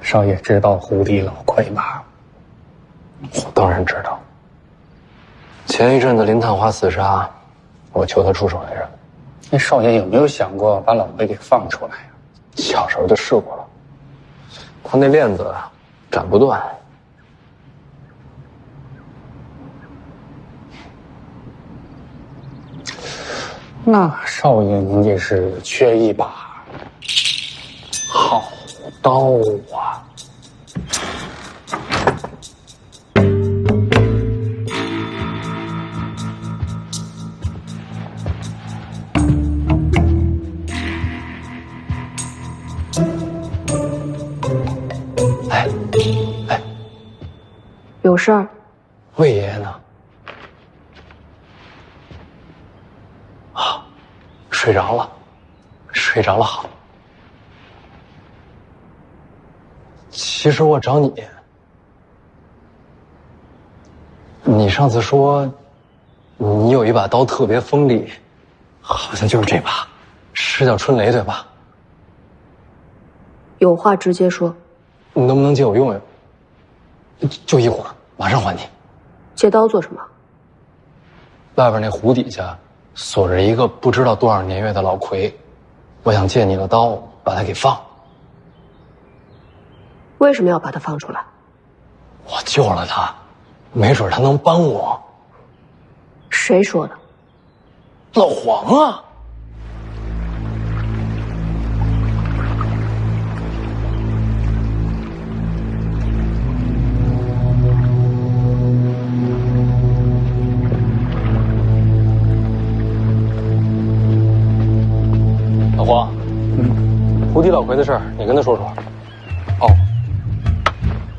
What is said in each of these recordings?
少爷知道胡地老魁吧？我当然知道。前一阵子林探花自杀，我求他出手来着。那少爷有没有想过把老魁给放出来呀？小时候就试过了，他那链子斩不断。那少爷您这是缺一把好刀啊！哎，有事儿？魏爷爷呢？睡着了，睡着了好。其实我找你，你上次说你有一把刀特别锋利，好像就是这把，是叫春雷对吧？有话直接说。你能不能借我用用？就一会儿，马上还你。借刀做什么？外边那湖底下锁着一个不知道多少年月的老魁，我想借你的刀把他给放。为什么要把他放出来？我救了他，没准他能帮我。谁说的？老黄啊！老黄，胡地老魁的事儿，你跟他说说。哦。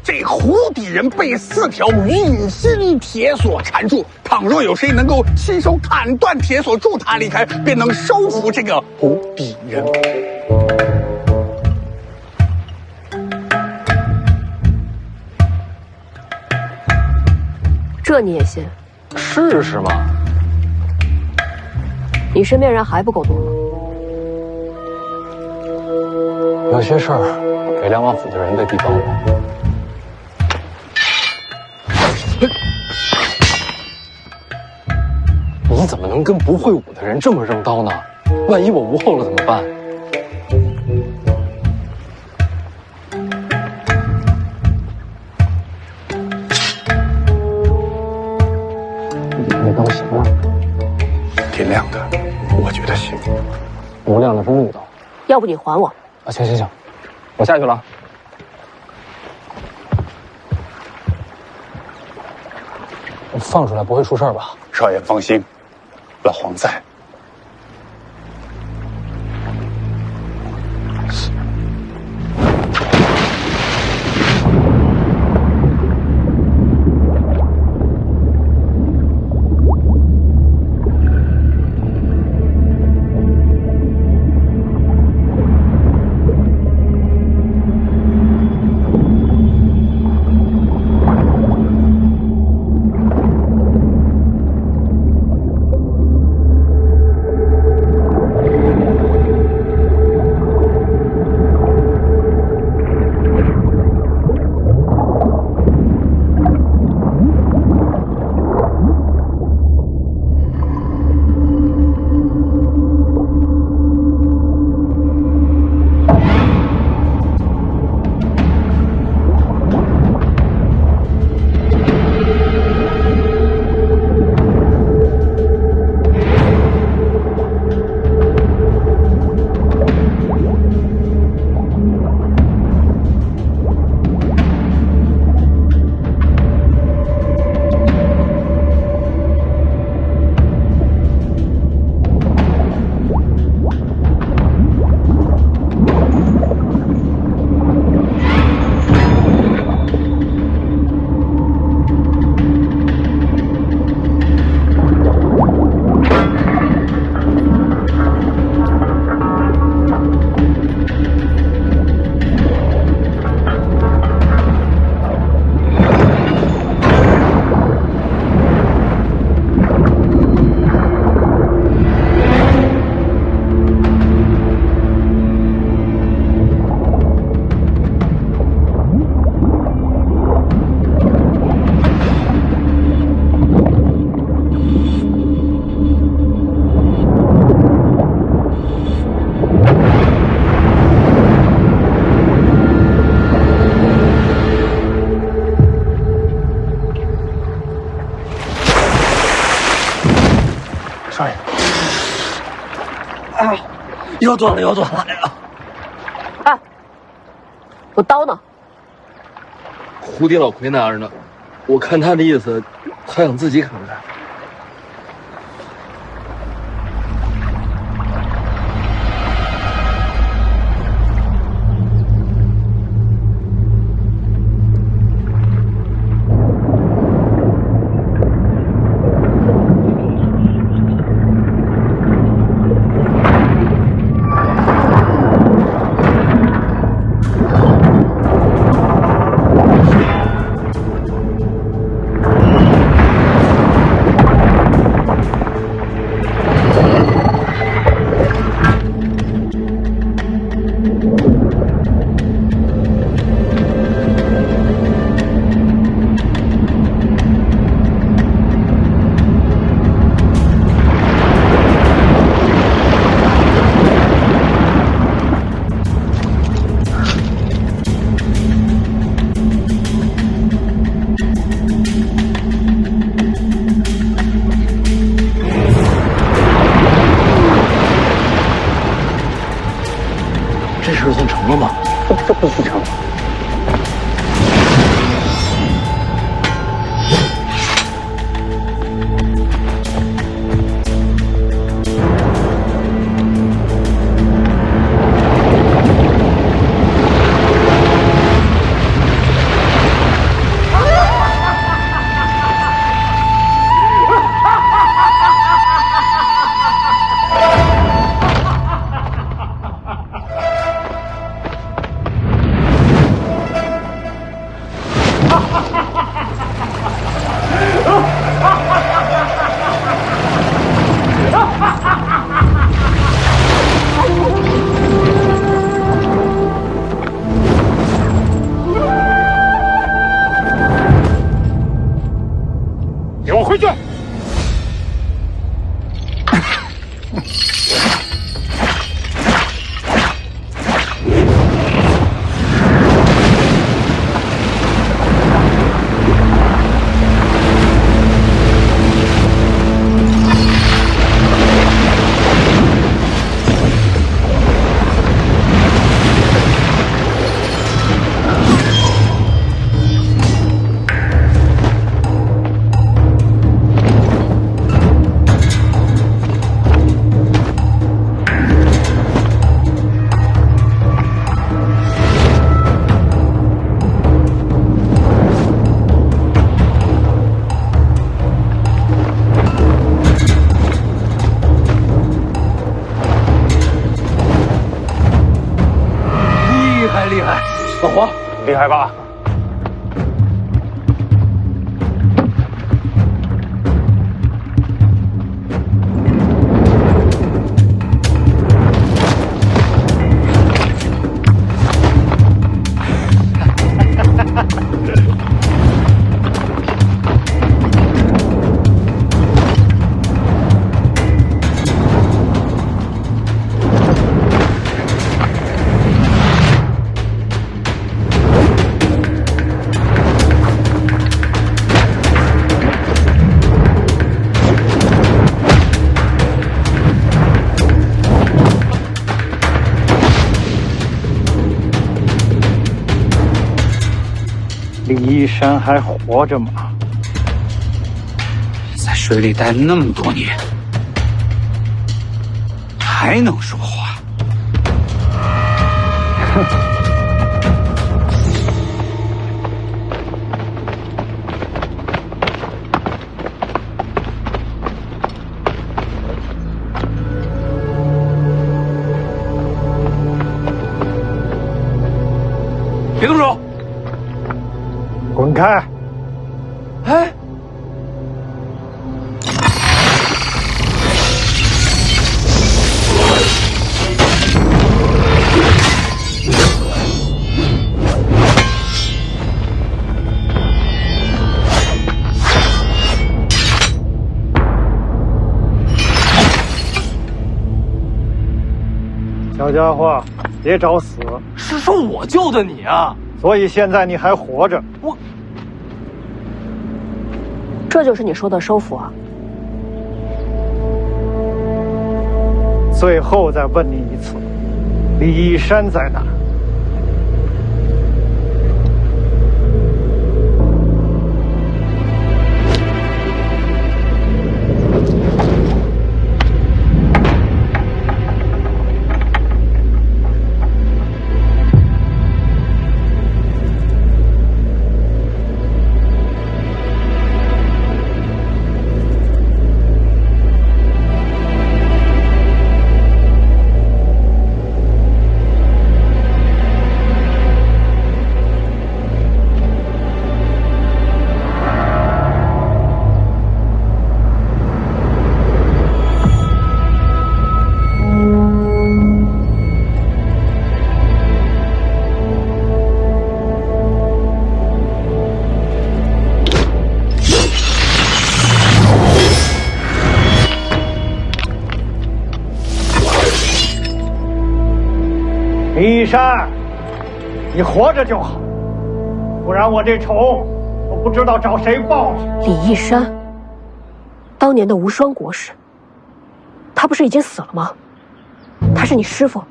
这胡地人被4条运心铁锁缠住，倘若有谁能够亲手砍断铁锁，助他离开，便能收服这个胡地人。这你也信？试试嘛。你身边人还不够多吗？有些事儿，给梁王府的人未必帮我。你怎么能跟不会武的人这么扔刀呢？万一我无后了怎么办？那刀行吗？挺亮的，我觉得行。不亮的是木刀。要不你还我？啊，行，我下去了。放出来不会出事吧？少爷放心，老黄在。少爷。啊，腰断了，腰断了！哎呀，哎，我刀呢？蝴蝶老魁那儿呢？我看他的意思，他想自己砍开。这事算成了吗？这不是成。给我回去！厉害，老黄，厉害吧？李一山还活着吗？在水里待那么多年，还能说话？别动手！滚开！哎，小家伙，别找死！是说我救的你啊！所以现在你还活着。这就是你说的收服啊？最后再问你一次，李义山在哪？李义山，你活着就好，不然我这仇都不知道找谁报去。李义山，当年的无双国师，他不是已经死了吗？他是你师傅。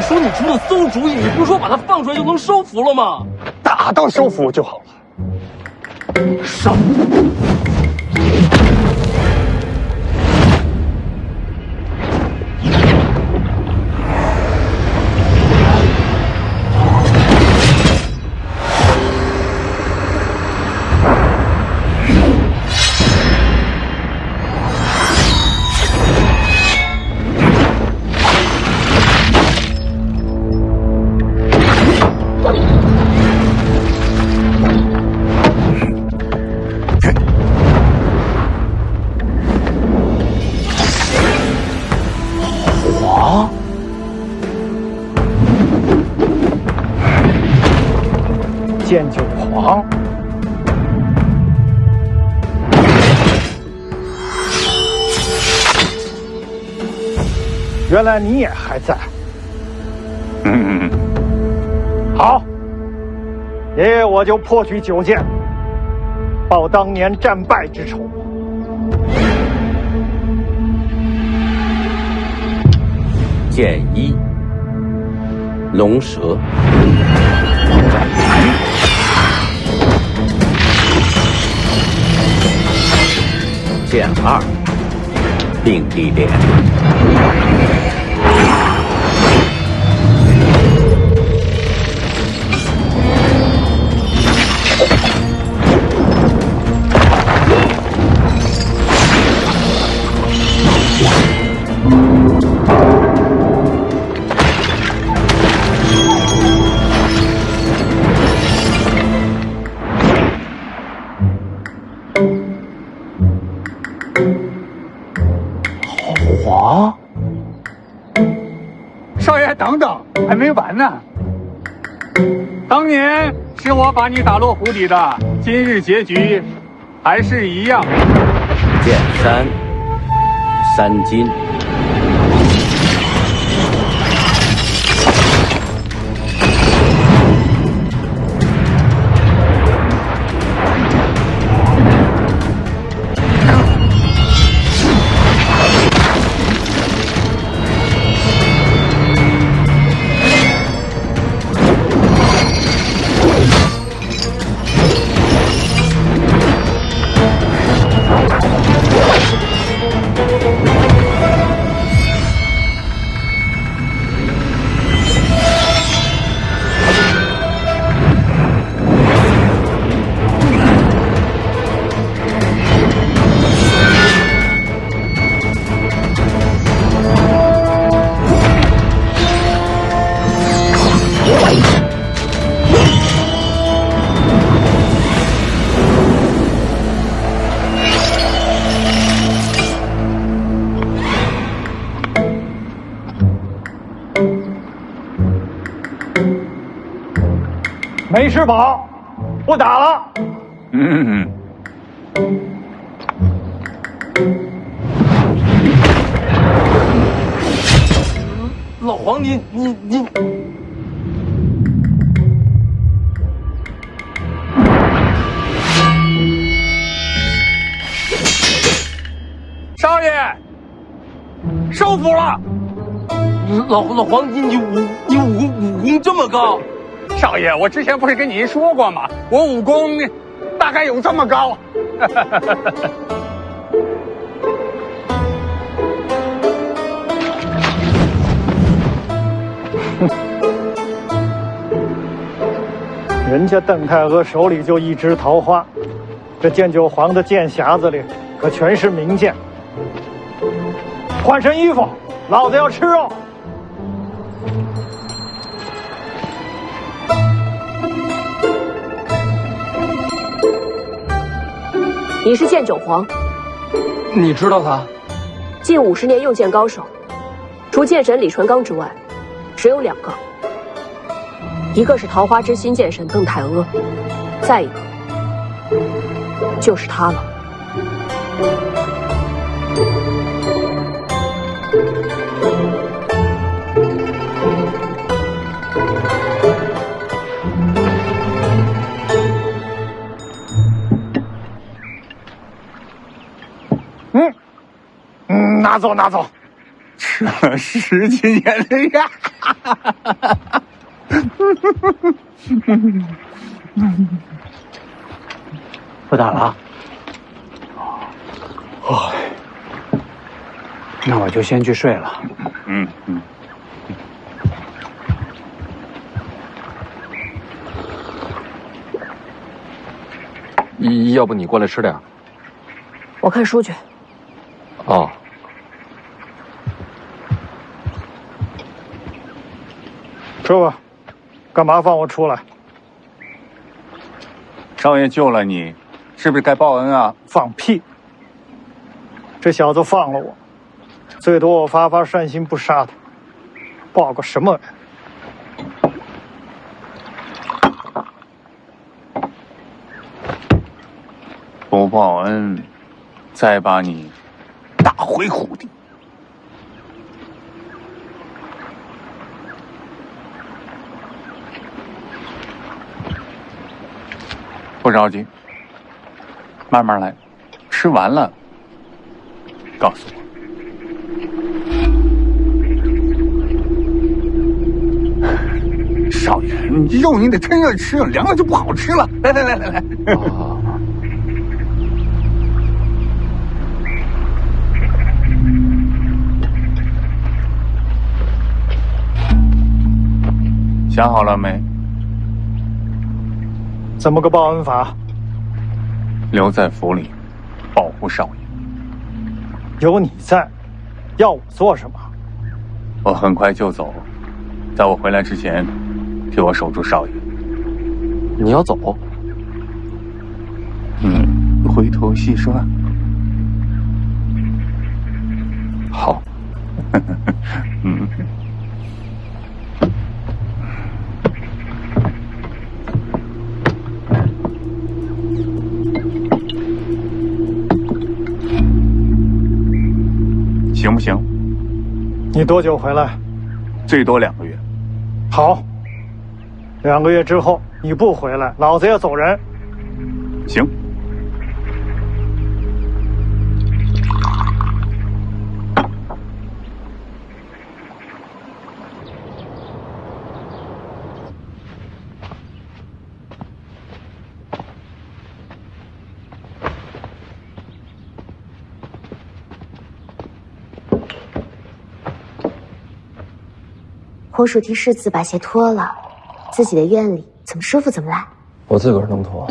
说你出了馊主意，你不是说把他放出来就能收服了吗？打到收服就好了。上！剑九皇，原来你也还在。好，爷爷我就破取九剑，报当年战败之仇。剑一，龙蛇。剑二，并蒂莲。皇，少爷等等，还没完呢。当年是我把你打落湖底的，今日结局还是一样。剑三，三金。没吃饱，不打了。嗯，老黄，你。少爷，收服了。老黄，你武功这么高？少爷，我之前不是跟您说过吗？我武功大概有这么高。人家邓太阿手里就一支桃花，这剑九皇的剑匣子里可全是名剑。换身衣服，老子要吃肉。你是剑九皇，你知道他？近50年用剑高手，除剑神李传刚之外，只有2个，一个是桃花之心剑神邓太阿，再一个就是他了。拿走拿走，吃了10几年的药。不打了。那我就先去睡了。嗯。要不你过来吃点？我看书去。哦。说吧，干嘛放我出来？少爷救了你，是不是该报恩啊？放屁！这小子放了我，最多我发善心不杀他，报个什么恩？不报恩，再把你打回虎地。不着急，慢慢来，吃完了告诉我。少爷，你肉你得趁热吃，凉了就不好吃了。来。想好了没？怎么个报恩法？留在府里，保护少爷。有你在，要我做什么？我很快就走，在我回来之前，替我守住少爷。你要走？回头细说。好。行不行？你多久回来？最多2个月。好，2个月之后你不回来，老子要走人。行。红薯替世子把鞋脱了，自己的院里怎么舒服怎么来。我自个儿能脱。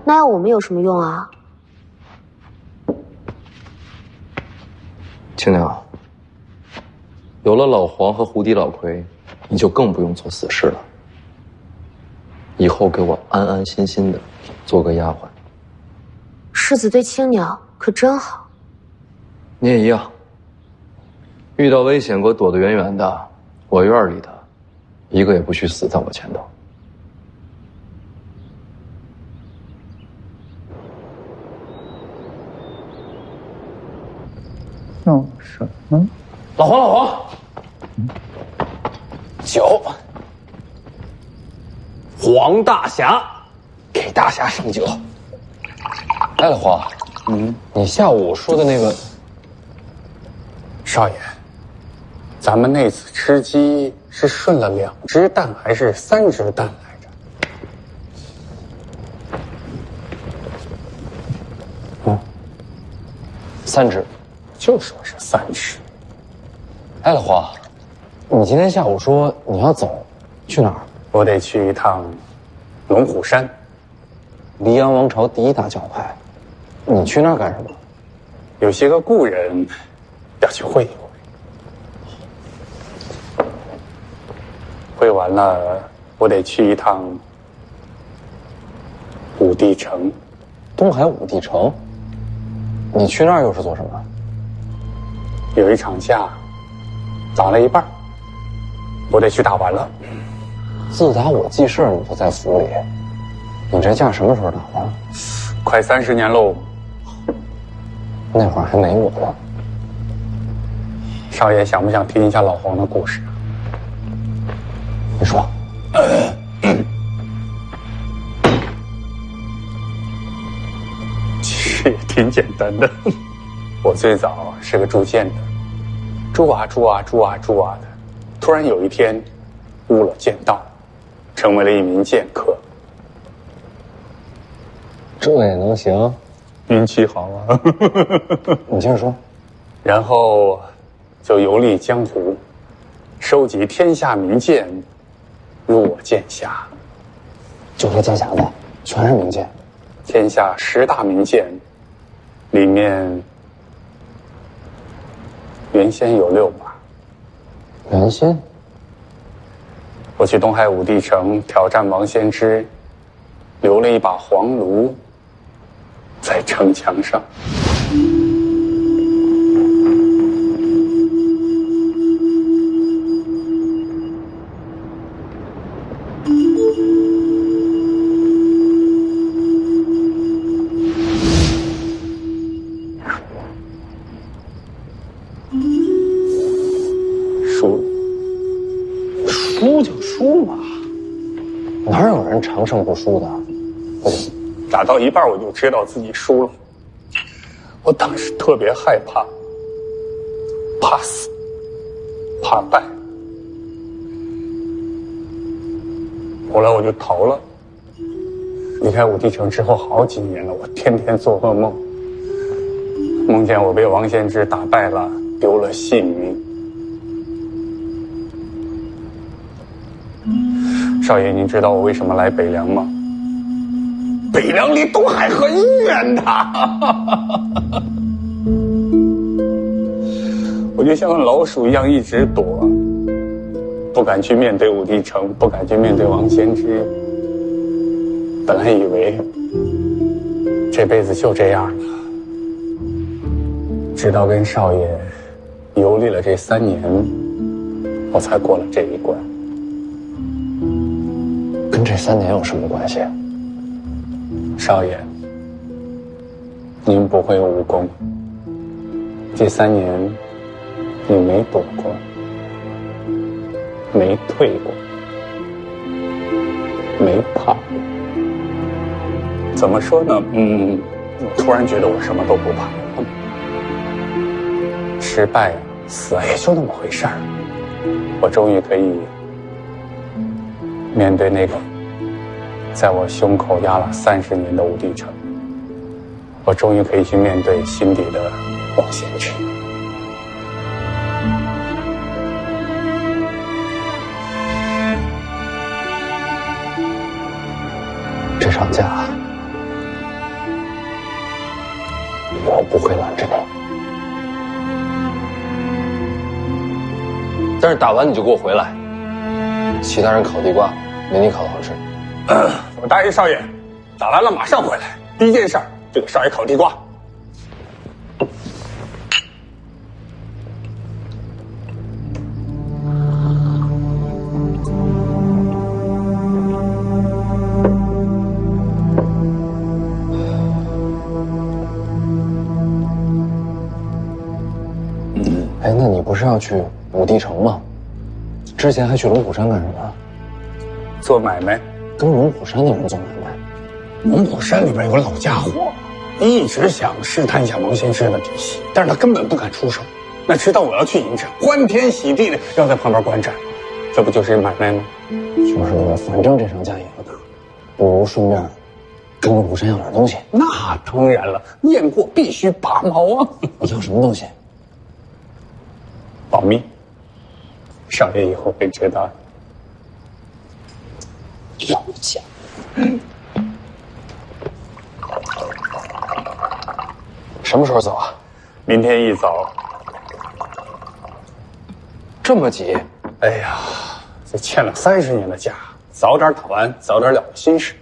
那要我们有什么用啊？青娘，有了老黄和胡迪老奎，你就更不用做死事了。以后给我安安心心的做个丫鬟。世子对青鸟可真好。你也一样。遇到危险给我躲得远远的，我院里的一个也不许死在我前头。闹什么？老黄，酒，黄大侠，给大侠上酒。哎，老黄，你下午说的那个，少爷，咱们那次吃鸡是顺了2只蛋还是3只蛋来着？3只。就说是3只。哎，老黄，你今天下午说你要走，去哪儿？我得去一趟龙虎山，黎阳王朝第1大教派，你去那儿干什么？有些个故人要去会一会。会完了，我得去一趟武帝城。东海武帝城？你去那儿又是做什么？有一场架，打了一半，我得去打完了。自打我记事你就在府里，你这架什么时候打的？快30年喽。那会儿还没我呢。少爷想不想听一下老黄的故事？你说。其实也挺简单的。我最早是个铸剑的，铸啊铸啊铸啊铸啊的，突然有一天悟了剑道，成为了一名剑客。这也能行？运气好啊。你接着说。然后就游历江湖，收集天下名剑，入我剑匣。就这剑匣子，全是名剑。天下10大名剑，里面原先有6把。原先？我去东海武帝城挑战王仙芝，留了一把黄炉在城墙上。输就输嘛，哪有人长胜不输的？不行，打到一半我就知道自己输了，我当时特别害怕，怕死，怕败。后来我就逃了。离开武帝城之后好几年了，我天天做噩梦，梦见我被王仙芝打败了，丢了性命。少爷，您知道我为什么来北凉吗？北凉离东海很远的。我就像个老鼠一样一直躲，不敢去面对武帝城，不敢去面对王仙芝。本来以为这辈子就这样了，直到跟少爷游历了这3年，我才过了这一关。跟这3年有什么关系？少爷，您不会武功，这3年你没躲过，没退过，没怕过。怎么说呢？我突然觉得我什么都不怕。失败啊，死啊，也就那么回事儿。我终于可以面对那个在我胸口压了30年的武帝城，我终于可以去面对心底的王仙芝。这场架，我不会拦着你。但是打完你就给我回来。其他人烤地瓜，没你烤的好吃。我答应少爷，打完了马上回来。第一件事就给少爷烤地瓜。哎，那你不是要去武帝城吗？之前还去龙虎山干什么？做买卖。跟龙虎山的人做买卖？龙虎山里边有个老家伙，一直想试探一下王仙芝的底细，但是他根本不敢出手。那知道我要去迎战，欢天喜地的要在旁边观战，这不就是买卖吗？就是反正这场架也不打，不如顺便跟龙虎山要点东西。那当然了，雁过必须拔毛啊！要什么东西？保密，少爷以后会知道的。老家。什么时候走啊？明天一早。这么急？哎呀，这欠了30年的假，早点打完，早点了心事。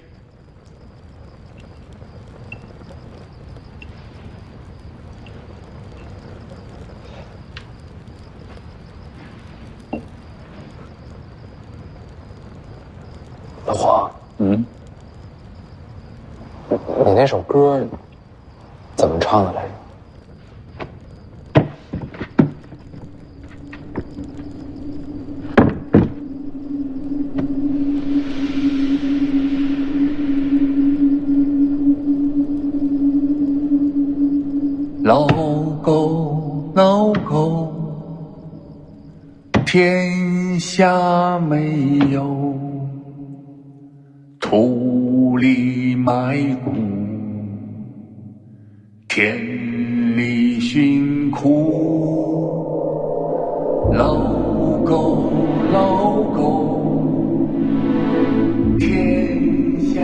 老黄，嗯，你那首歌怎么唱的来着？老狗，老狗，天下没有土里埋骨，田里寻苦。老狗，老狗，天下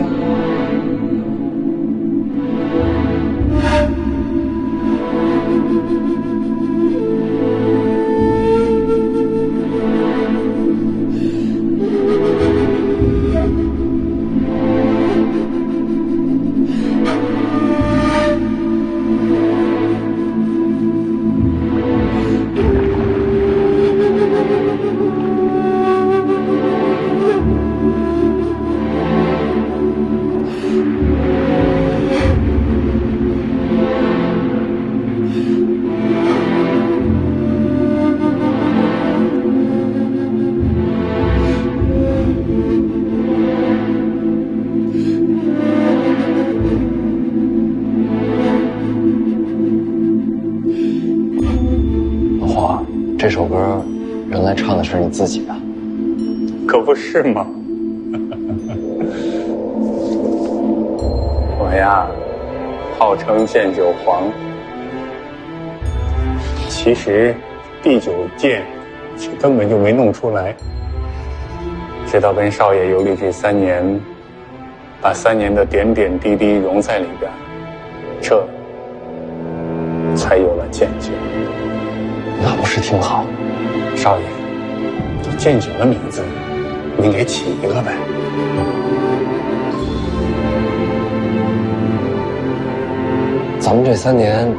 这首歌原来唱的是你自己啊？可不是吗？我呀，号称剑九皇，其实第9剑根本就没弄出来，直到跟少爷游历这3年，把3年的点点滴滴融在里边，这才有了剑九。那不是挺好？少爷，这剑九的名字，您给起一个呗。咱们这3年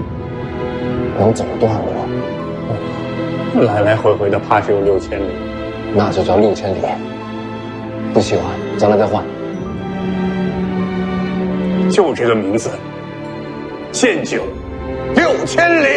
能走多少路？来来回回的，怕是有6000里。那就叫6000里。不喜欢，将来再换。就这个名字，剑九6000里。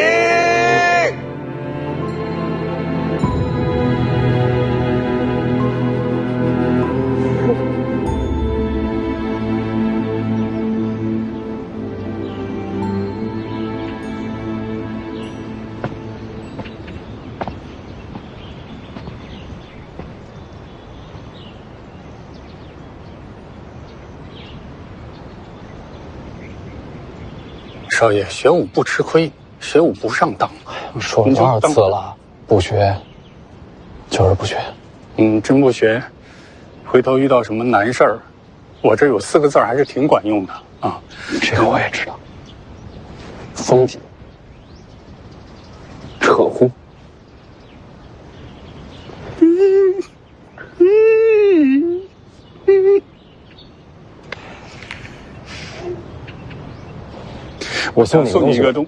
少爷，学武不吃亏，学武不上当。说了多少次了，不学，就是不学。真不学，回头遇到什么难事儿，我这有4个字还是挺管用的啊。这个我也知道。风紧，扯呼。我想送你一个东。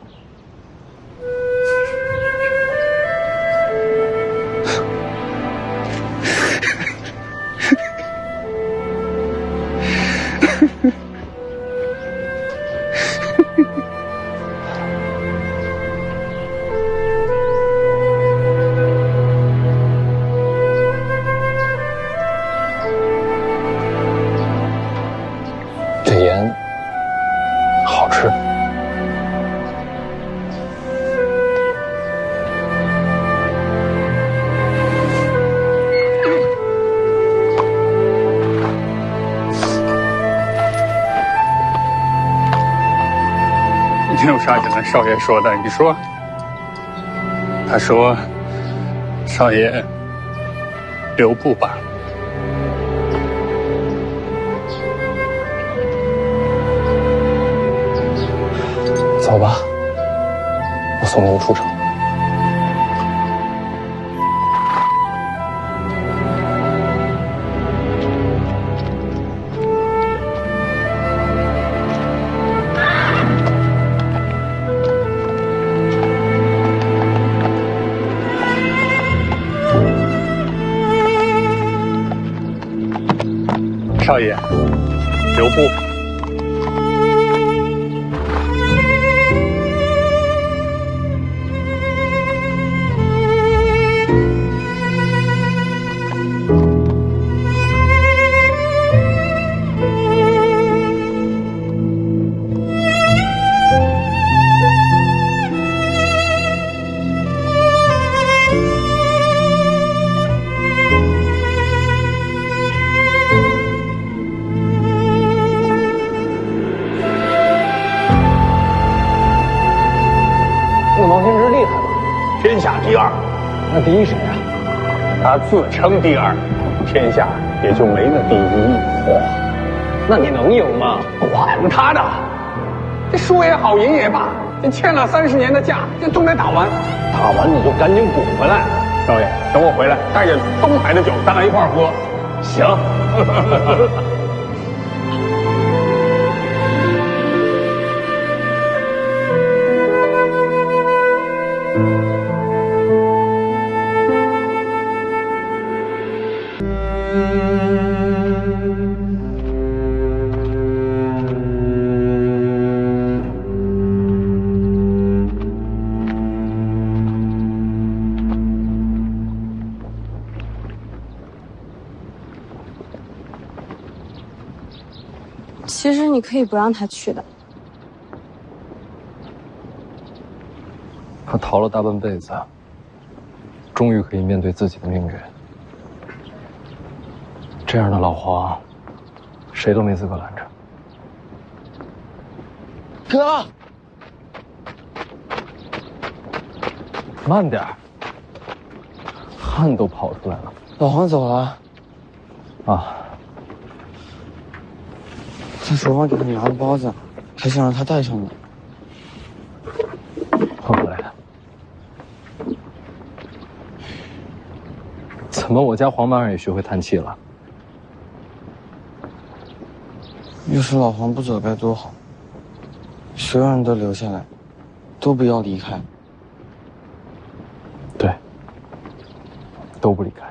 瞧见了少爷说的，你说？他说：“少爷，留步吧。”走吧，我送您出城。少爷，留步。那王天之厉害吗？天下第二，那第一谁啊？他自称第二，天下也就没了第一。嚯，那你能赢吗？管他的，这输也好，赢也罢，这欠了30年的架，这总得打完。打完你就赶紧滚回来。少爷，等我回来，带着东海的酒，咱俩一块儿喝。行。其实你可以不让他去的。他逃了大半辈子，终于可以面对自己的命运。这样的老黄，谁都没资格拦着。哥，慢点儿，汗都跑出来了。老黄走了啊。他手上给你拿了包子，还想让他带上呢。换回来的。怎么我家黄马儿也学会叹气了？要是老黄不走该多好，所有人都留下来，都不要离开。对，都不离开。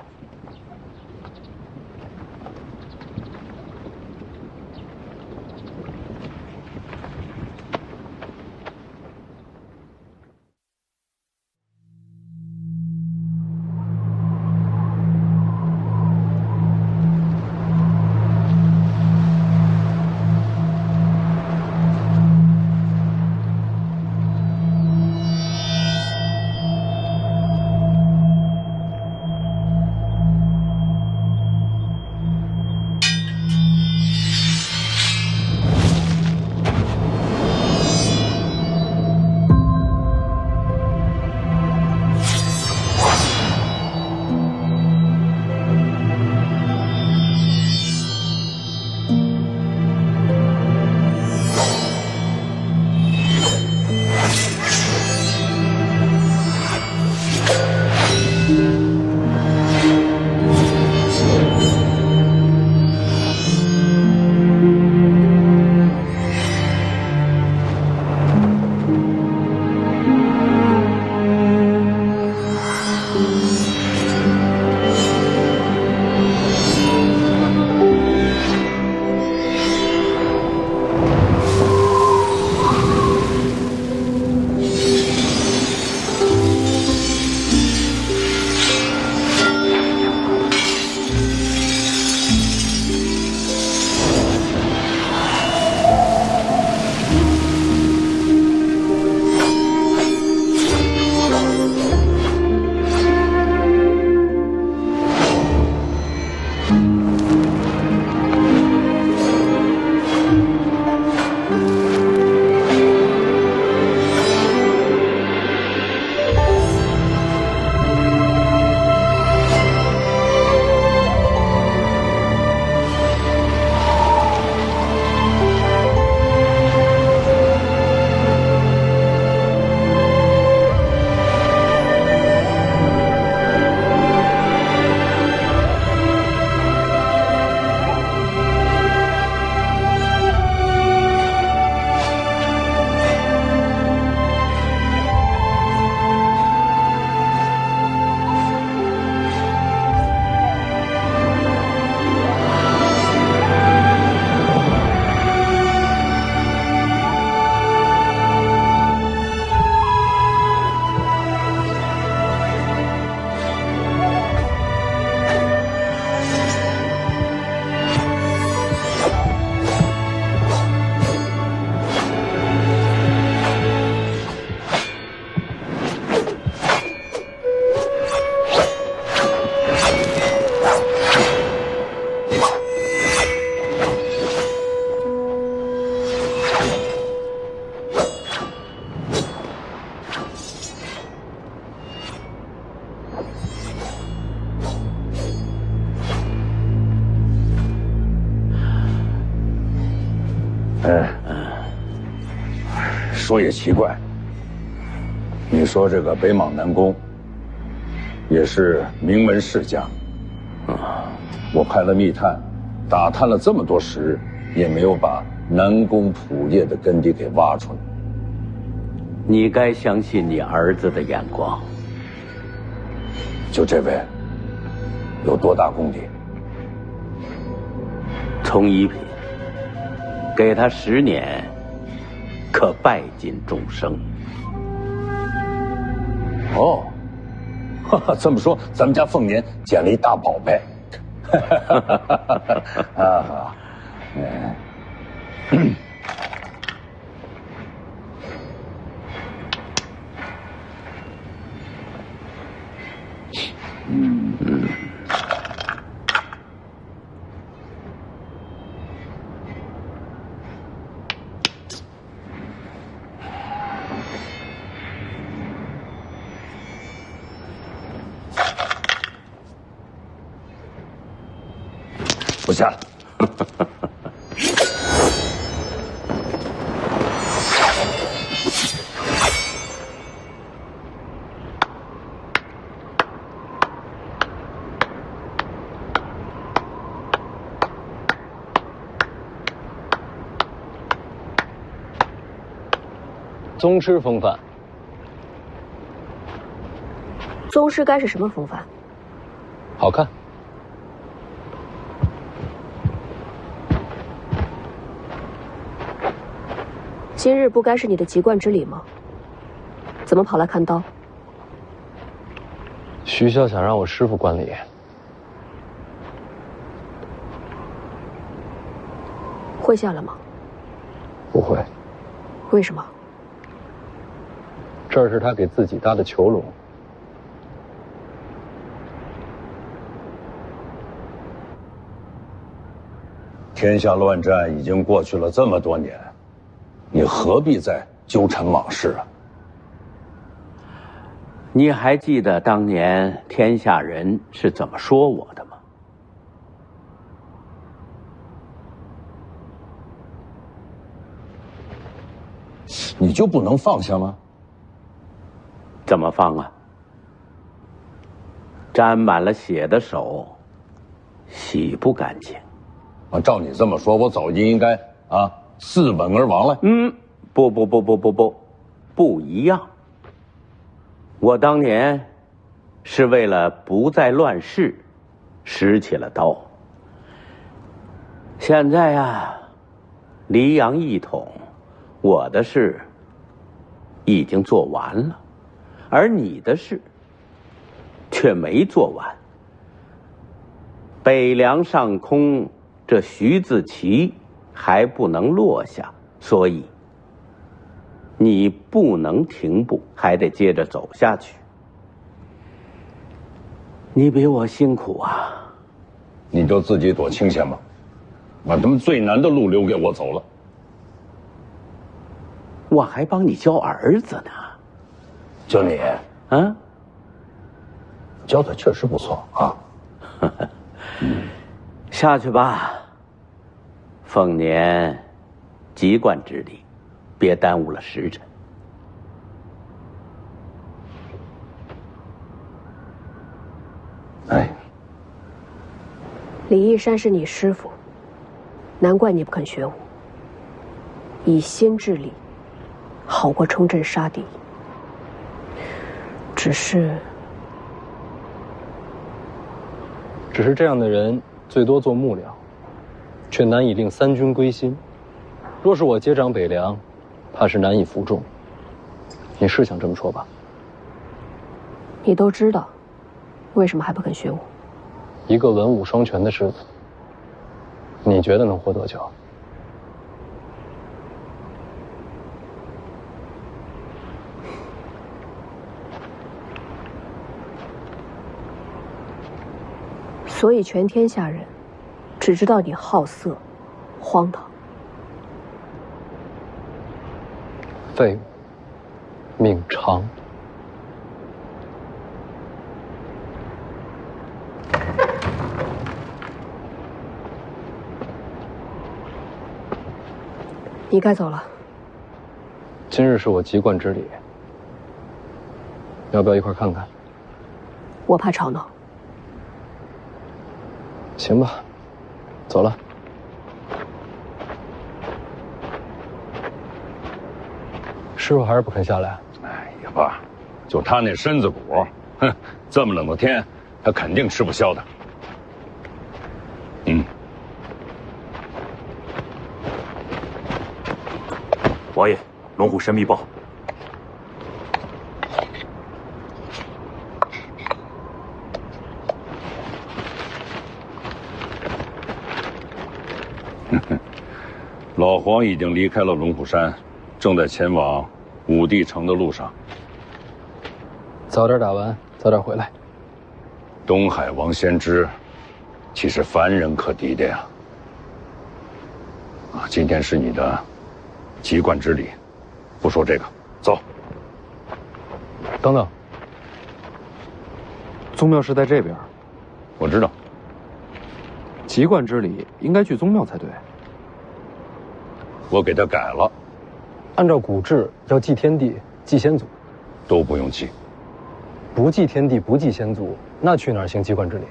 说也奇怪，你说这个北莽南宫也是名门世家，我派了密探，打探了这么多时日，也没有把南宫普业的根底给挖出来。你该相信你儿子的眼光。就这位，有多大功底？从一品，给他10年，可拜尽众生。哦，这么说，咱们家凤年捡了一大宝贝。啊，不下了。宗师风范。宗师该是什么风范？好看。今日不该是你的籍贯之礼吗？怎么跑来看刀？徐骁想让我师傅观礼。会下了吗？不会。为什么？这是他给自己搭的囚笼。天下乱战已经过去了这么多年，你何必再纠缠往事啊？你还记得当年天下人是怎么说我的吗？你就不能放下吗？怎么放啊？沾满了血的手，洗不干净。照你这么说，我早就应该四吻而亡了。不一样。我当年是为了不再乱世，拾起了刀。现在啊，黎阳一统，我的事已经做完了，而你的事却没做完。北凉上空，这徐自齐还不能落下，所以你不能停步，还得接着走下去。你比我辛苦啊！你就自己躲清闲吧，把他们最难的路留给我走了。我还帮你教儿子呢。就你啊，教的确实不错啊。下去吧，凤年，籍贯之礼，别耽误了时辰。哎，李义山是你师傅，难怪你不肯学武。以心治理，好过冲阵杀敌。只是这样的人，最多做幕僚，却难以令三军归心。若是我接掌北凉，怕是难以服众。你是想这么说吧？你都知道，为什么还不肯学武？一个文武双全的师傅，你觉得能活多久？所以全天下人只知道你好色、荒唐。废物，命长。你该走了。今日是我籍贯之礼，要不要一块看看？我怕吵闹。行吧，走了。师傅还是不肯下来。哎呀爸，就他那身子骨，哼，这么冷的天，他肯定吃不消的。王爷，龙虎山密报。老黄已经离开了龙虎山，正在前往武帝城的路上。早点打完，早点回来。东海王先知，岂是凡人可敌的呀？啊，今天是你的籍贯之礼，不说这个，走。等等，宗庙是在这边。我知道。籍贯之礼应该去宗庙才对。我给他改了，按照古制要祭天地、祭先祖，都不用祭。不祭天地、不祭先祖，那去哪儿行籍贯之礼？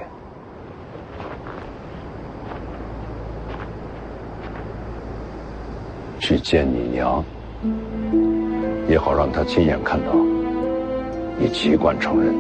去见你娘，也好让她亲眼看到你籍贯成人。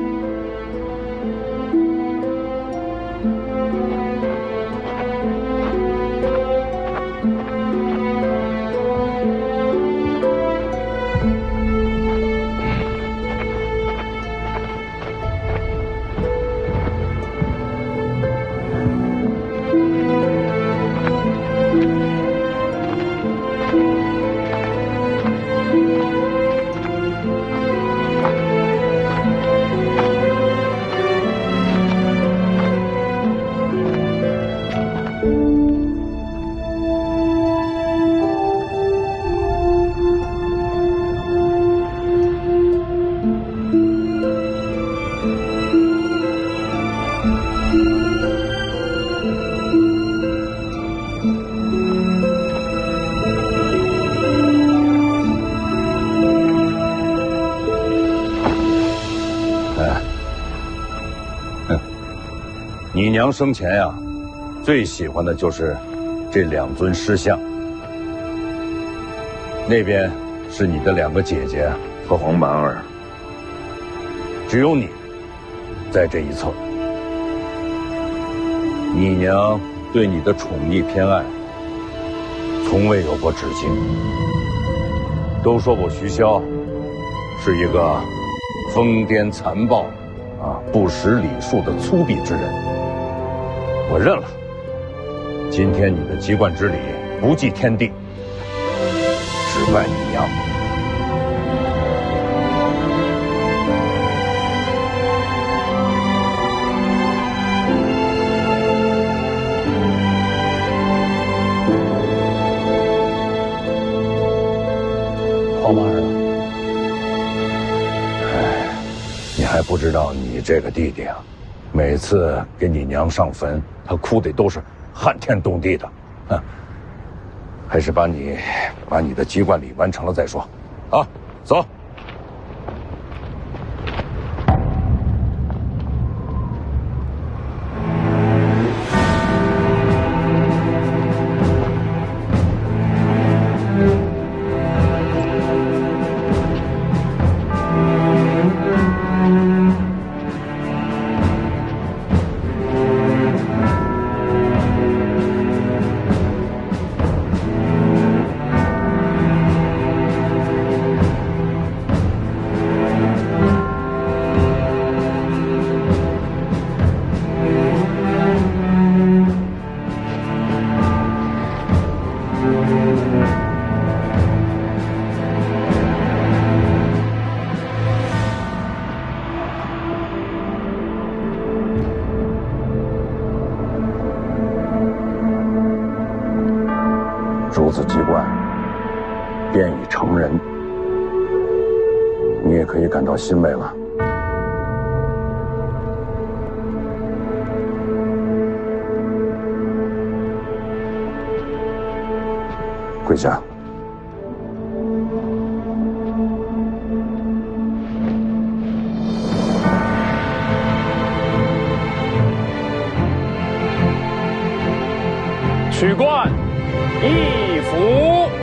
你娘生前呀，最喜欢的就是这两尊尸像。那边是你的两个姐姐和黄满儿，只有你在这一侧。你娘对你的宠溺偏爱，从未有过止境。都说我徐骁是一个疯癫残暴、不识礼数的粗鄙之人。我认了。今天你的籍贯之礼不祭天地，只拜你娘。黄满儿呢？哎，你还不知道你这个弟弟啊，每次给你娘上坟，他哭的都是撼天动地的。还是把你的籍贯礼完成了再说。啊，走。子籍贯便已成人，你也可以感到欣慰了。跪下。取冠一府。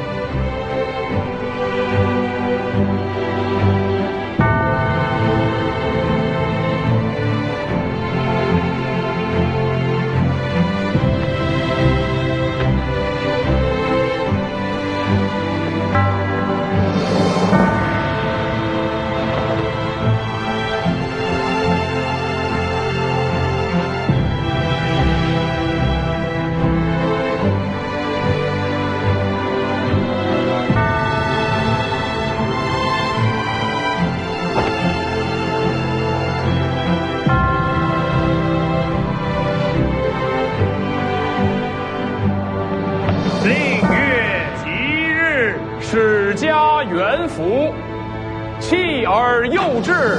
弃而幼志，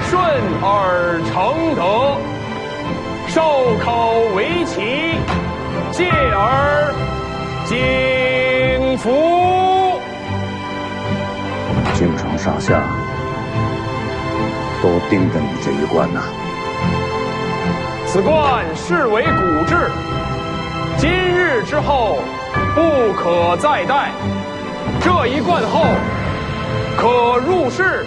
顺而成德，授口为奇，戒而景福。京城上下都盯着你这一关呐。此冠视为古制，今日之后不可再戴。这一冠后，可入仕，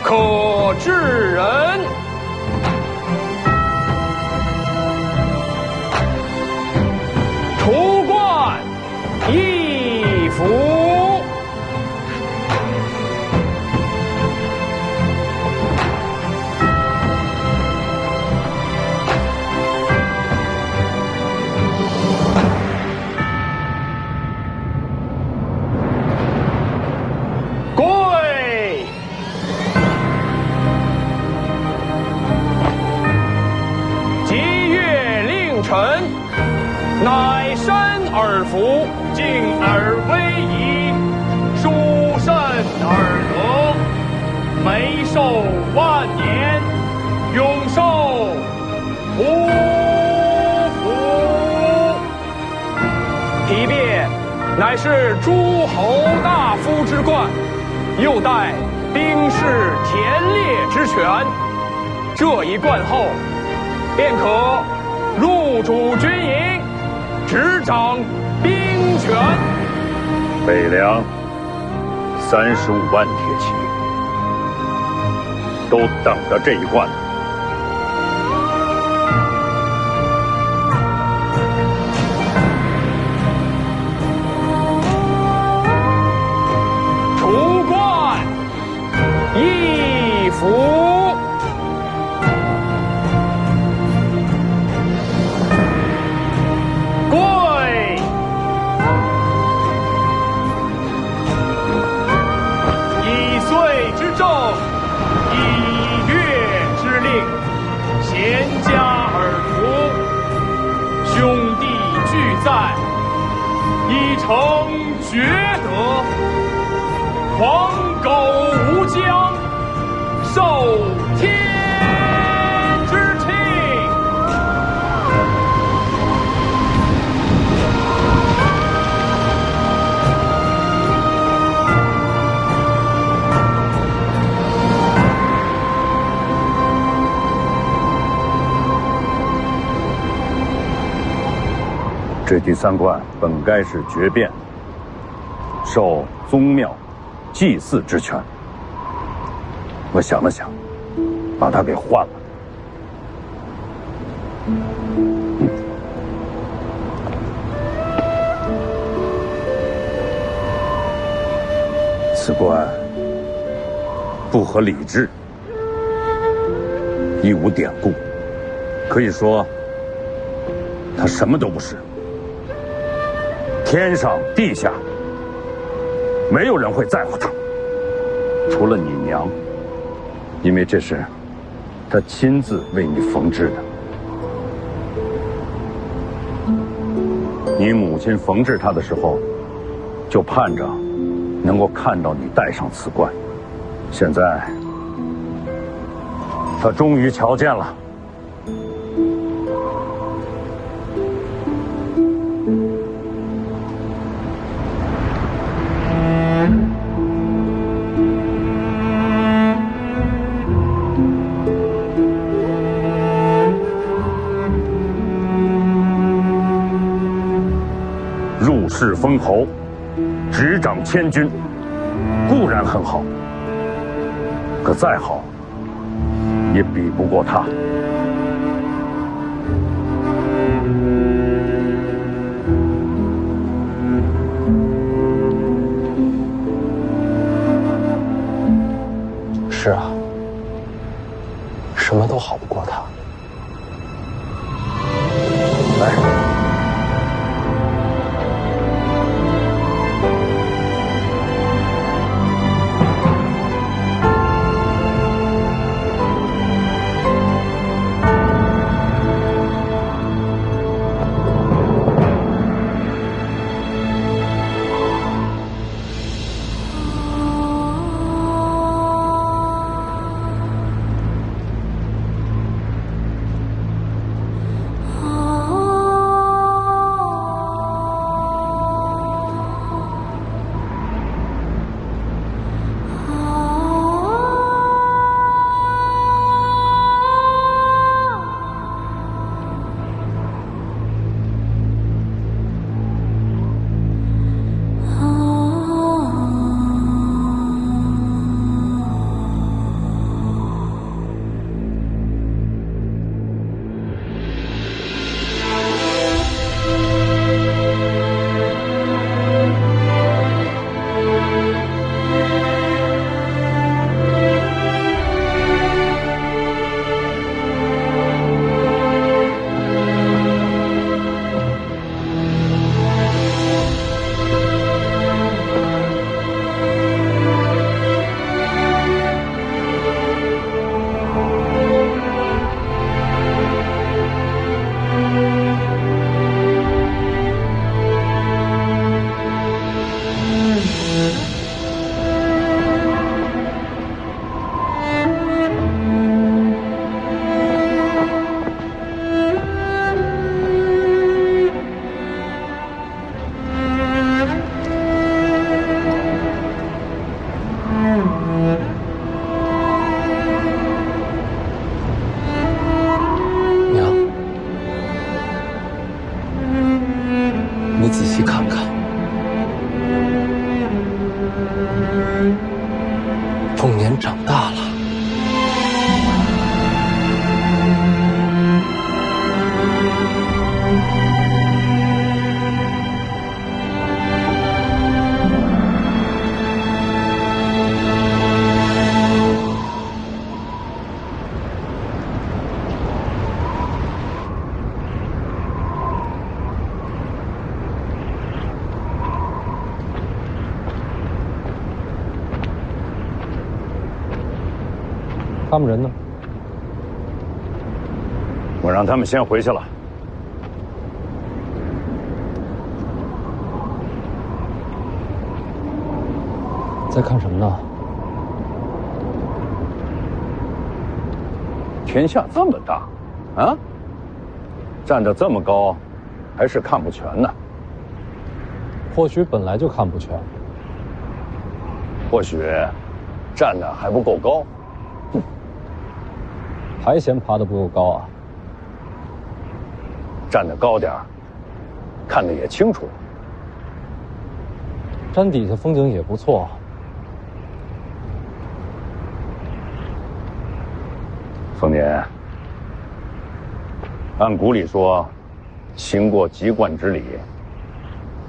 可治人。除冠一府。乃身而服，敬而威仪，殊甚而得，眉寿万年，永寿无福。提鞭乃是诸侯大夫之冠，又带兵士田猎之权。这一冠后，便可入主军营，执掌兵权。北凉35万铁骑，都等着这一冠。除冠一府。正以月之令，贤家而服，兄弟俱在，已成绝德。黄狗无疆，受天之庆。这第3冠本该是绝变，受宗庙祭祀之权。我想了想，把它给换了。此冠不合礼制，亦无典故，可以说它什么都不是。天上地下，没有人会在乎他，除了你娘，因为这是她亲自为你缝制的。你母亲缝制它的时候，就盼着能够看到你戴上此冠。现在，她终于瞧见了。世封侯，执掌千军，固然很好，可再好，也比不过他。是啊，什么都好不过他。来。你仔细看看，凤年长大了。他们人呢？我让他们先回去了。在看什么呢？天下这么大，啊，站得这么高，还是看不全呢。或许本来就看不全，或许站得还不够高。还嫌爬得不够高啊？站得高点儿，看得也清楚。山底下风景也不错。丰年，按古里说，行过籍贯之礼，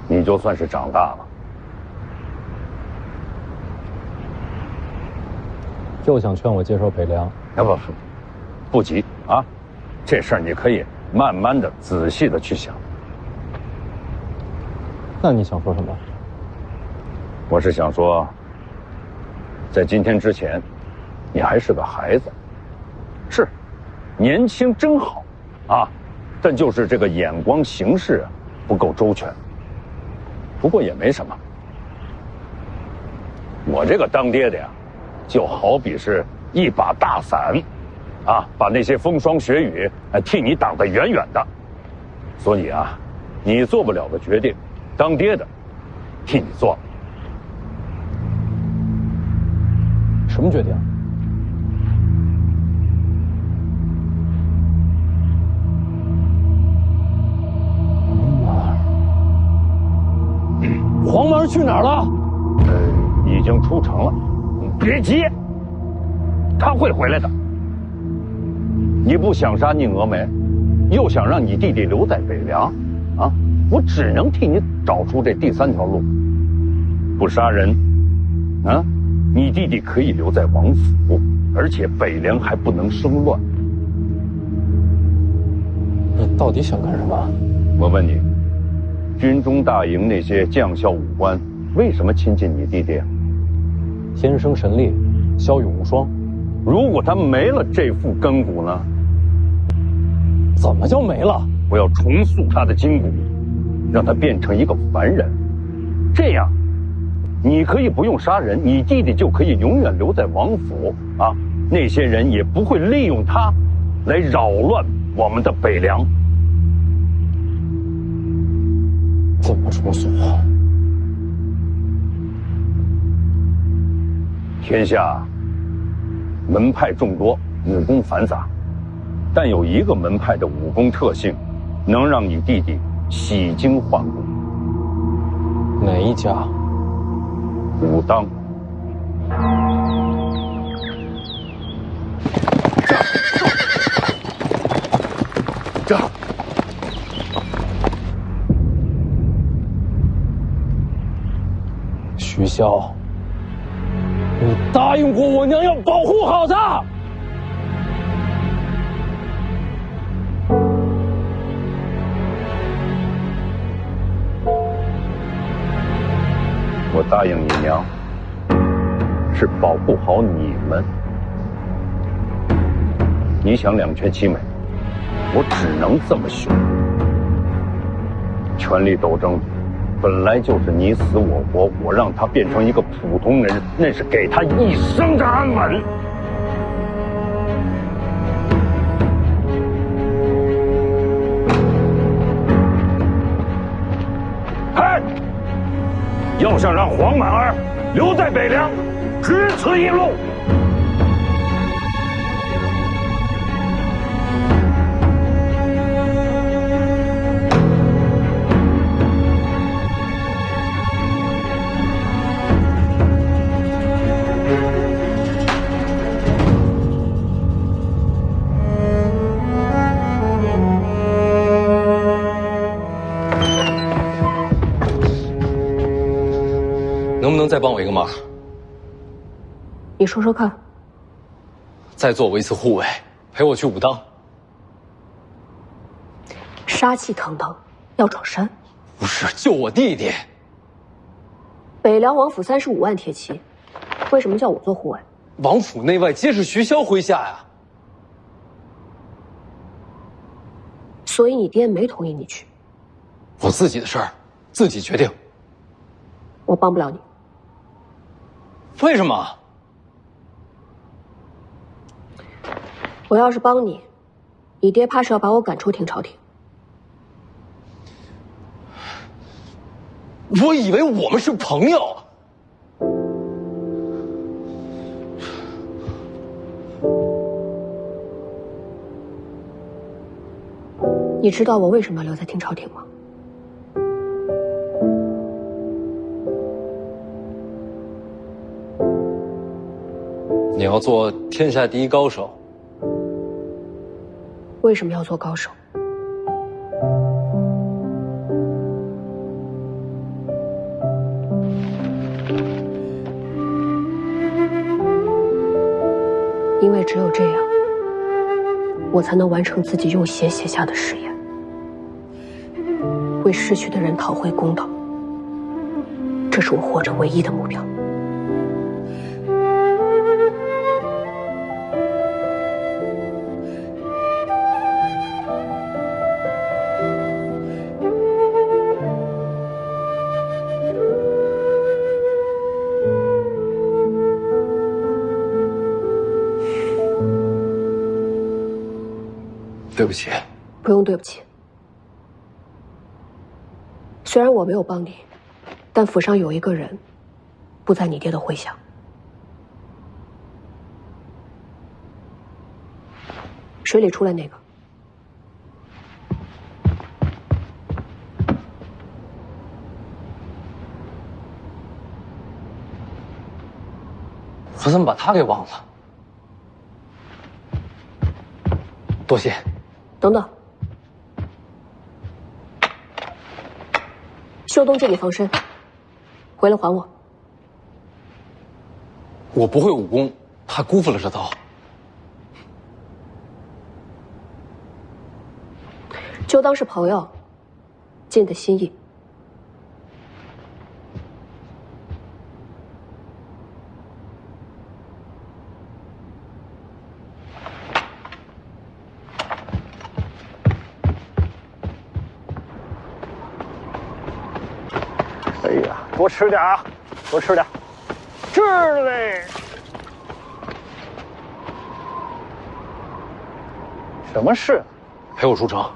你就算是长大了。又想劝我接受北凉？啊不急啊，这事儿你可以慢慢的、仔细的去想。那你想说什么？我是想说，在今天之前，你还是个孩子，是，年轻真好，啊，但就是这个眼光行事不够周全。不过也没什么，我这个当爹的呀，就好比是一把大伞。啊，把那些风霜雪雨替你挡得远远的，所以啊，你做不了的决定，当爹的替你做。什么决定？去哪儿了？已经出城了。别急，他会回来的。你不想杀宁峨眉，又想让你弟弟留在北凉，啊？我只能替你找出这第三条路。不杀人，啊，你弟弟可以留在王府，而且北凉还不能生乱。你到底想干什么？我问你，军中大营那些将校武官，为什么亲近你弟弟？天生神力，骁勇无双。如果他没了这副根骨呢？怎么就没了？我要重塑他的筋骨，让他变成一个凡人。这样，你可以不用杀人，你弟弟就可以永远留在王府啊！那些人也不会利用他来扰乱我们的北凉。怎么重塑？天下门派众多，武功繁杂，但有一个门派的武功特性，能让你弟弟洗精换骨。哪一家？武当。这。徐骁，你答应过我娘要保护好他。我答应你娘，是保护好你们。你想两全其美，我只能这么凶。权力斗争本来就是你死我活，我让他变成一个普通人，那是给他一生的安稳。嗨，要想让黄满儿留在北凉，只此一路。能不能再帮我一个忙？你说说看。再做我一次护卫，陪我去武当。杀气腾腾，要闯山？不是，救我弟弟。北凉王府35万铁骑，为什么叫我做护卫？王府内外皆是徐骁麾下呀。所以你爹没同意你去？我自己的事儿，自己决定。我帮不了你。为什么？我要是帮你，你爹怕是要把我赶出廷朝廷。我以为我们是朋友。你知道我为什么要留在廷朝廷吗？你要做天下第一高手。为什么要做高手？因为只有这样，我才能完成自己用血写下的誓言，为逝去的人讨回公道。这是我活着唯一的目标。对不起。不用对不起。虽然我没有帮你，但府上有一个人，不在你爹的麾下。水里出来那个。怎么把他给忘了？多谢。等等，秀东借你防身，回来还我。我不会武功，怕辜负了这刀。就当是朋友，尽的心意。哎呀，多吃点啊，多吃点，吃嘞！什么事？陪我出城。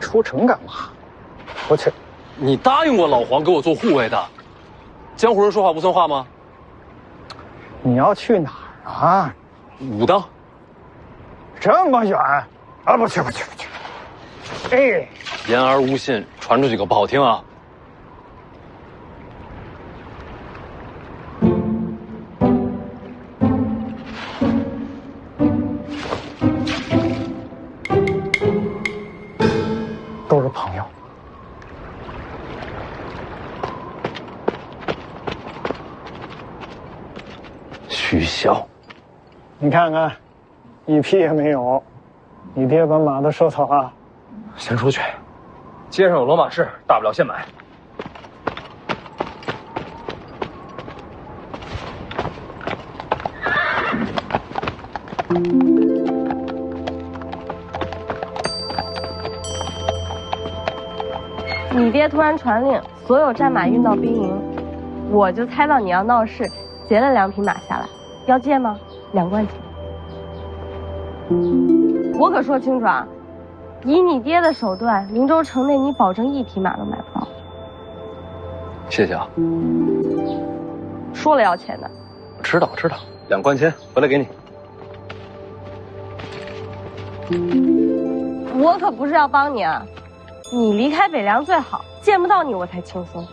出城干嘛？我去！你答应过老黄给我做护卫的，江湖人说话不算话吗？你要去哪儿啊？武当。这么远？啊，不去不去不去！哎，言而无信，传出去可不好听啊。都是朋友。徐骁，你看看，一匹也没有。你爹把马都收走了。先出去，街上有骡马市，大不了现买。你爹突然传令，所有战马运到兵营，我就猜到你要闹事，劫了2匹马下来，要借吗？2贯钱。我可说清楚啊，以你爹的手段，灵州城内你保证1匹马都买不到。谢谢啊。说了要钱的。知道知道，2贯钱回来给你。我可不是要帮你啊。你离开北凉最好，见不到你我才轻松。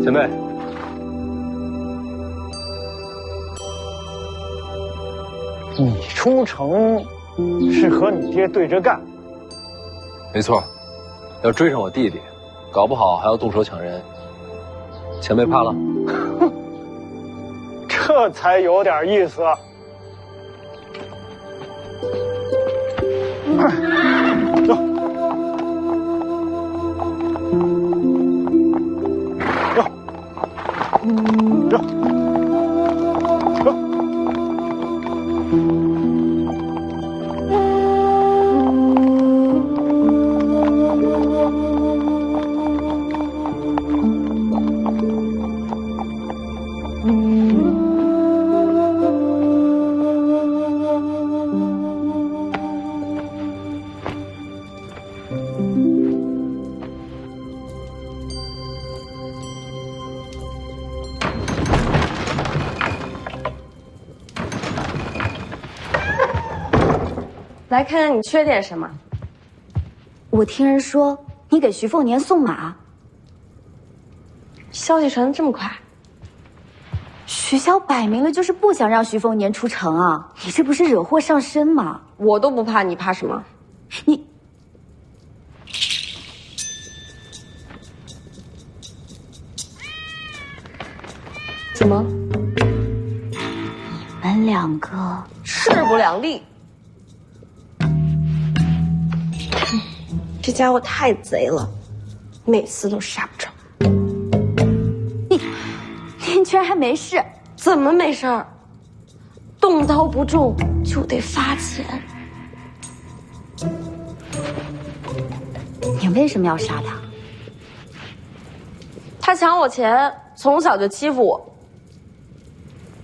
前辈，你出城是和你爹对着干？没错，要追上我弟弟，搞不好还要动手抢人。前辈怕了？这才有点意思。走，走，走，走。来看看你缺点什么。我听人说你给徐凤年送马，消息传得这么快？徐骁摆明了就是不想让徐凤年出城啊！你这不是惹祸上身吗？我都不怕，你怕什么？你怎么？你们2个势不两立。这家伙太贼了，每次都杀不着。你居然还没事？怎么没事儿？动刀不中就得罚钱。你为什么要杀他？他抢我钱，从小就欺负我。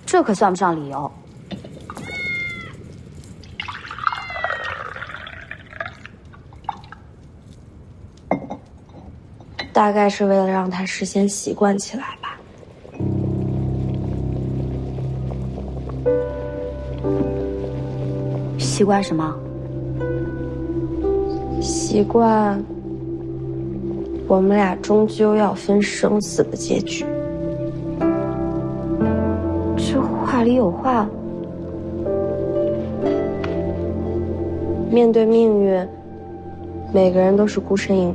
这可算不上理由。大概是为了让他事先习惯起来吧。习惯什么？习惯我们俩终究要分生死的结局。话里有话。面对命运，每个人都是孤身一人。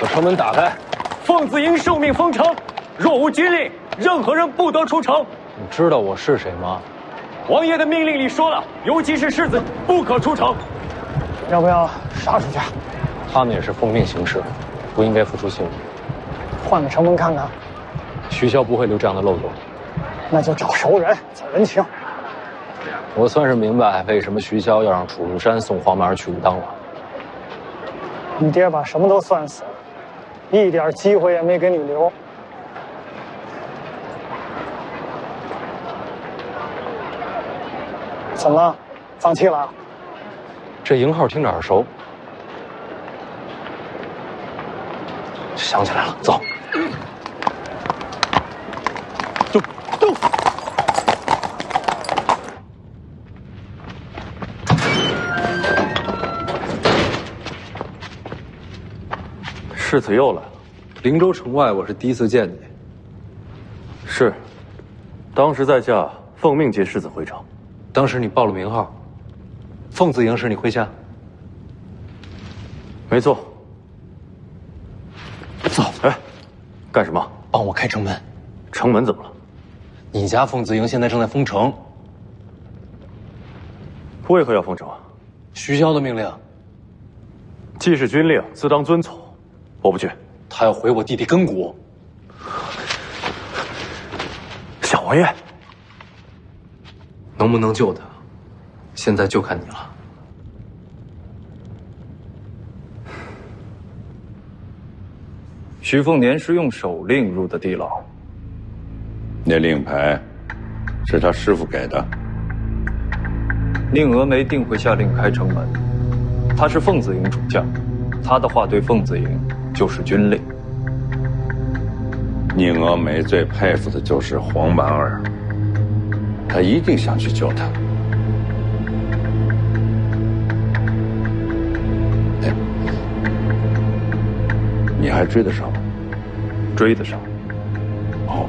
把城门打开。奉子营受命封城，若无军令，任何人不得出城。你知道我是谁吗？王爷的命令里说了，尤其是世子不可出城。要不要杀出去？他们也是奉命行事，不应该付出性命。换个城门看看。徐骁不会留这样的漏洞。那就找熟人走人情。我算是明白为什么徐骁要让楚如山送黄满儿去武当了。你爹把什么都算死了，一点机会也没给你留。怎么了？放弃了？这营号听着耳熟，想起来了，走。动！世子又来了。灵州城外，我是第一次见你。是，当时在下奉命接世子回城。当时你报了名号，奉子营是你麾下。没错。走。哎，干什么？帮我开城门。城门怎么了？你家奉子营现在正在封城。为何要封城啊？徐骁的命令。既是军令，自当遵从。我不去。他要毁我弟弟根骨。小王爷。能不能救他，现在就看你了。徐凤年是用手令入的地牢，那令牌是他师傅给的。宁峨眉定会下令开城门，他是凤子营主将，他的话对凤子营就是军令。宁峨眉最佩服的就是黄满儿，他一定想去救他。哎，你还追得上吗？追得上。哦，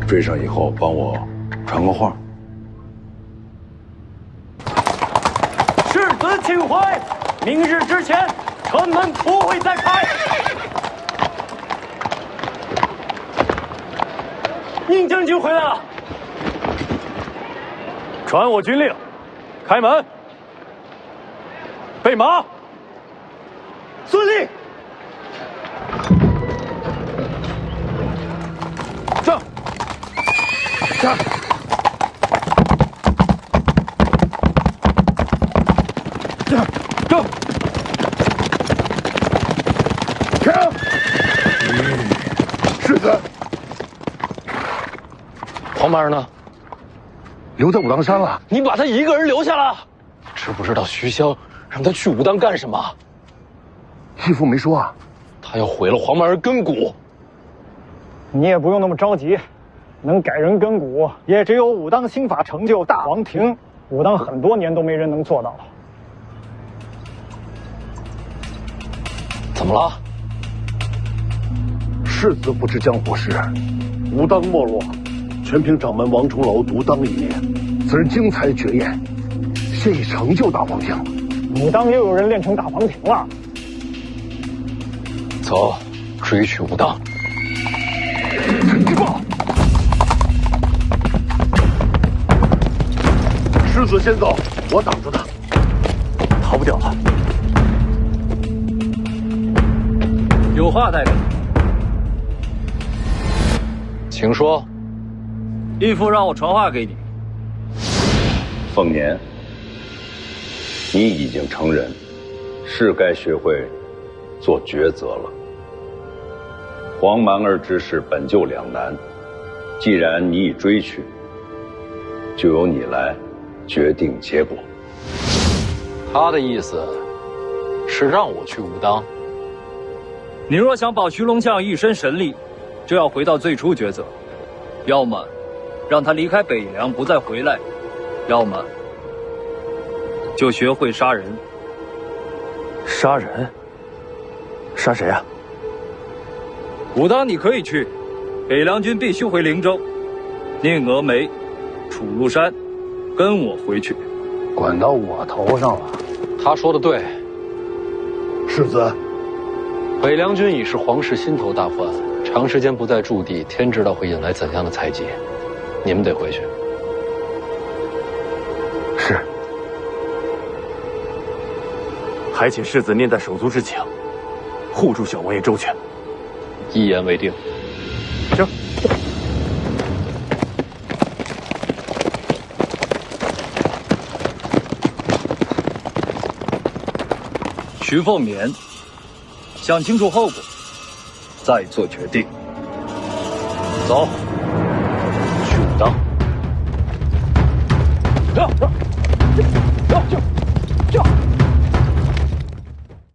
追上以后帮我传个话。世子请回，明日之前，城门不会再开。宁将军回来了。传我军令，开门，备马。遵令。上。上。上。停！世子。黄满儿呢？留在武当山了。你把他一个人留下了？知不知道徐骁让他去武当干什么？义父没说啊。他要毁了黄满儿根骨。你也不用那么着急，能改人根骨，也只有武当新法成就大王庭。武当很多年都没人能做到了。怎么了？世子不知江湖事，武当没落，全凭掌门王重楼独当一面，此人精彩绝艳，现已成就大王庭。武当又有人练成大王庭了。走，追去武当。陈继报，世子先走，我挡住他，逃不掉了。有话带给你，请说。义父让我传话给你。凤年，你已经成人，是该学会做抉择了。黄蛮儿之事本就两难，既然你已追去，就由你来决定结果。他的意思是让我去武当。你若想保徐龙将一身神力，就要回到最初抉择，要么让他离开北凉，不再回来；要么就学会杀人。杀人？杀谁啊？武当你可以去，北凉军必须回灵州。宁峨眉、楚禄山，跟我回去。管到我头上了。他说的对。世子，北凉军已是皇室心头大患，长时间不在驻地，天知道会引来怎样的猜忌。你们得回去。是。还请世子念在手足之情，护住小王爷周全。一言为定。行。徐凤眠，想清楚后果，再做决定。走，去武当。这。